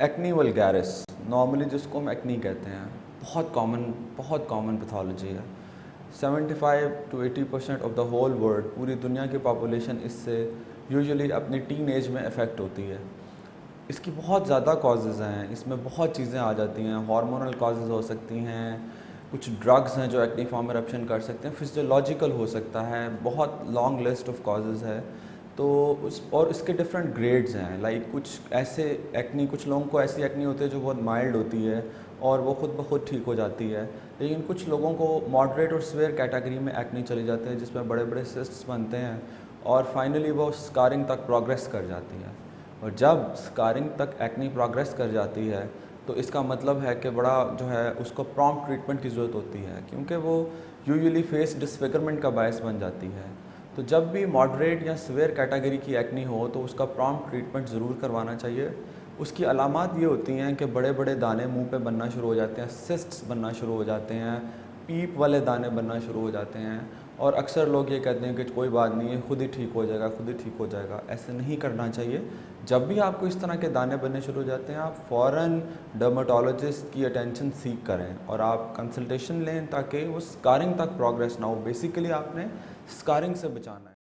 Acne vulgaris, normally जिसको हम acne कहते हैं, बहुत कॉमन पैथोलॉजी है। 75 to 80% of the whole world, पूरी दुनिया की पॉपुलेशन इससे यूजुअली अपनी टीन एज में अफेक्ट होती है। इसकी बहुत ज़्यादा कॉजेज़ हैं, इसमें बहुत चीज़ें आ जाती हैं। हार्मोनल कॉजेज़ हो सकती हैं, कुछ ड्रग्स हैं जो एक्नी फॉर्म इरप्शन कर सकते हैं, फिजियोलॉजिकल हो सकता है, बहुत लॉन्ग लिस्ट ऑफ कॉजेज़ है। तो इसके डिफरेंट ग्रेड्स हैं। लाइक कुछ ऐसे एक्नी, कुछ लोगों को ऐसी एक्नी होती है जो बहुत माइल्ड होती है और वो खुद ब खुद ठीक हो जाती है, लेकिन कुछ लोगों को मॉडरेट और सीवियर कैटेगरी में एक्नी चली जाती है, जिसमें बड़े बड़े सिस्ट्स बनते हैं और फाइनली वो स्कारिंग तक प्रोग्रेस कर जाती है। और जब स्कारिंग तक एक्नी प्रोग्रेस कर जाती है तो इसका मतलब है कि बड़ा जो है उसको प्रॉम्प्ट ट्रीटमेंट की ज़रूरत होती है, क्योंकि वो यूजुअली फेस डिसफिगरमेंट का बायस बन जाती है। तो जब भी मॉडरेट या सीवियर कैटेगरी की एक्नी हो तो उसका प्रॉम्प्ट ट्रीटमेंट ज़रूर करवाना चाहिए। उसकी अलामात ये होती हैं कि बड़े बड़े दाने मुंह पे बनना शुरू हो जाते हैं, सिस्ट्स बनना शुरू हो जाते हैं, पीप वाले दाने बनना शुरू हो जाते हैं, और अक्सर लोग ये कहते हैं कि कोई बात नहीं है, खुद ही ठीक हो जाएगा, खुद ही ठीक हो जाएगा। ऐसे नहीं करना चाहिए। जब भी आपको इस तरह के दाने बनने शुरू हो जाते हैं, आप फ़ौरन डर्माटोलॉजिस्ट की अटेंशन सीख करें और आप कंसल्टेशन लें, ताकि वो स्कारिंग तक प्रोग्रेस ना हो। बेसिकली आपने स्कारिंग से बचाना है।